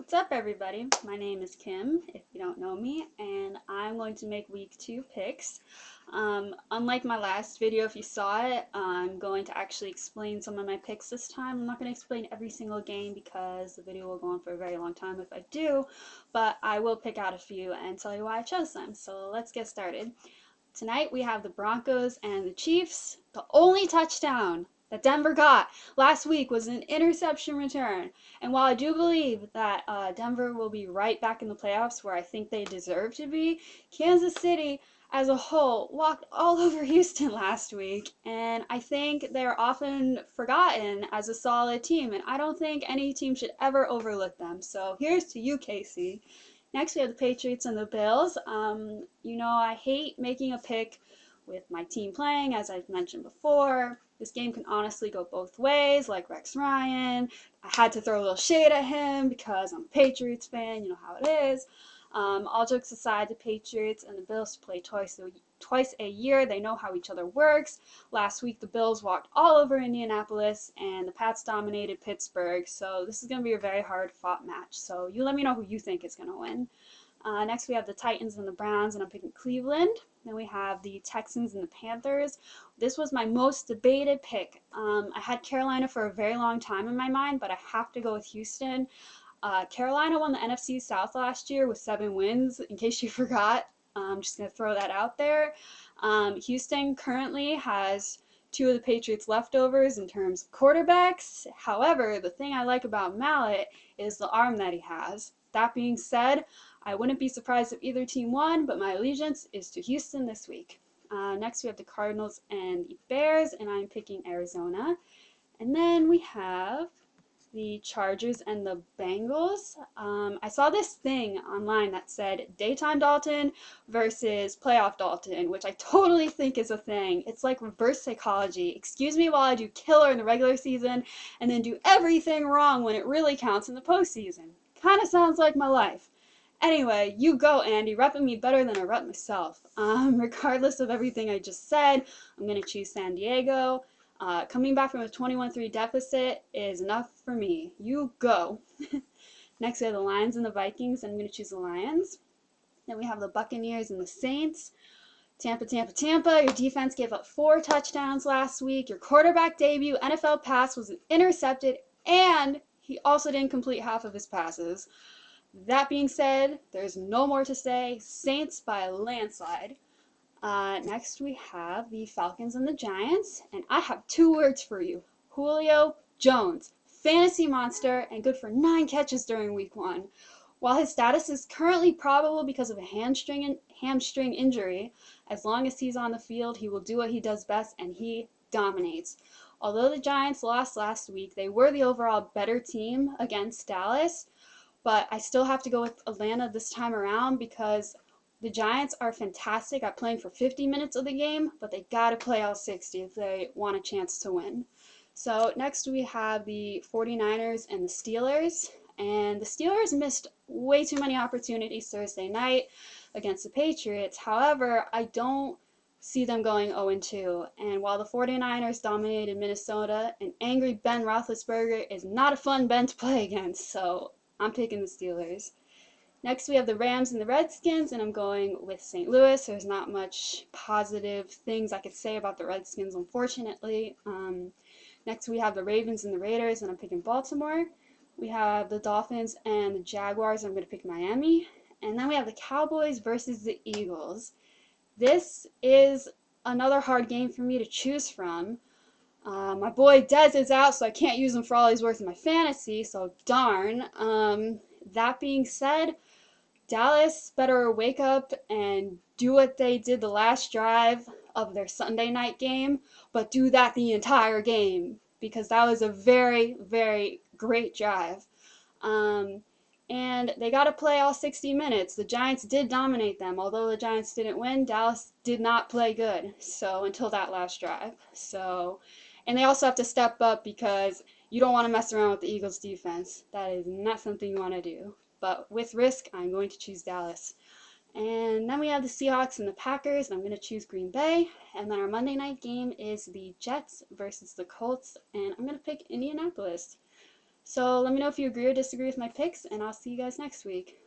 What's up, everybody? My name is Kim, if you don't know me, and I'm going to make week 2 picks. Unlike my last video, if you saw it, I'm going to actually explain some of my picks this time. I'm not going to explain every single game because the video will go on for a very long time if I do, but I will pick out a few and tell you why I chose them. So let's get started. Tonight we have the Broncos and the Chiefs. The only touchdown that Denver got last week was an interception return. And while I do believe that Denver will be right back in the playoffs where I think they deserve to be, Kansas City as a whole walked all over Houston last week. And I think they're often forgotten as a solid team. And I don't think any team should ever overlook them. So here's to you, Casey. Next, we have the Patriots and the Bills. I hate making a pick with my team playing, as I've mentioned before. This game can honestly go both ways, like Rex Ryan. I had to throw a little shade at him because I'm a Patriots fan. You know how it is. All jokes aside, the Patriots and the Bills play twice a year. They know how each other works. Last week, the Bills walked all over Indianapolis, and the Pats dominated Pittsburgh. So this is going to be a very hard-fought match. So you let me know who you think is going to win. Next, we have the Titans and the Browns, and I'm picking Cleveland. Then we have the Texans and the Panthers. This was my most debated pick. I had Carolina for a very long time in my mind, but I have to go with Houston. Carolina won the NFC South last year with 7 wins, in case you forgot. I'm just going to throw that out there. Houston currently has 2 of the Patriots' leftovers in terms of quarterbacks. However, the thing I like about Mallett is the arm that he has. That being said, I wouldn't be surprised if either team won, but my allegiance is to Houston this week. Next, we have the Cardinals and the Bears, and I'm picking Arizona. And then we have the Chargers and the Bengals. I saw this thing online that said daytime Dalton versus playoff Dalton, which I totally think is a thing. It's like reverse psychology. Excuse me while I do killer in the regular season and then do everything wrong when it really counts in the postseason. Kind of sounds like my life. Anyway, you go, Andy, repping me better than I rep myself. Regardless of everything I just said, I'm going to choose San Diego. Coming back from a 21-3 deficit is enough for me. You go. Next, we have the Lions and the Vikings, and I'm going to choose the Lions. Then we have the Buccaneers and the Saints. Tampa, Tampa, Tampa. Your defense gave up 4 touchdowns last week. Your quarterback debut NFL pass was intercepted, and he also didn't complete half of his passes. That being said, there's no more to say. Saints by a landslide. Next, we have the Falcons and the Giants, and I have 2 words for you. Julio Jones, fantasy monster, and good for 9 catches during week 1. While his status is currently probable because of a hamstring injury, as long as he's on the field, he will do what he does best, and he dominates. Although the Giants lost last week, they were the overall better team against Dallas, but I still have to go with Atlanta this time around because the Giants are fantastic at playing for 50 minutes of the game, but they got to play all 60 if they want a chance to win. So next we have the 49ers and the Steelers. And the Steelers missed way too many opportunities Thursday night against the Patriots. However, I don't see them going 0-2. And while the 49ers dominated Minnesota, an angry Ben Roethlisberger is not a fun Ben to play against. So I'm picking the Steelers. Next, we have the Rams and the Redskins, and I'm going with St. Louis. There's not much positive things I could say about the Redskins, unfortunately. Next, we have the Ravens and the Raiders, and I'm picking Baltimore. We have the Dolphins and the Jaguars, and I'm going to pick Miami. And then we have the Cowboys versus the Eagles. This is another hard game for me to choose from. My boy Dez is out, so I can't use him for all he's worth in my fantasy, so darn. That being said, Dallas better wake up and do what they did the last drive of their Sunday night game, but do that the entire game because that was a very, very great drive. And they got to play all 60 minutes. The Giants did dominate them. Although the Giants didn't win, Dallas did not play good. So until that last drive. And they also have to step up because you don't want to mess around with the Eagles defense. That is not something you want to do. But with risk, I'm going to choose Dallas. And then we have the Seahawks and the Packers, and I'm going to choose Green Bay. And then our Monday night game is the Jets versus the Colts, and I'm going to pick Indianapolis. So let me know if you agree or disagree with my picks, and I'll see you guys next week.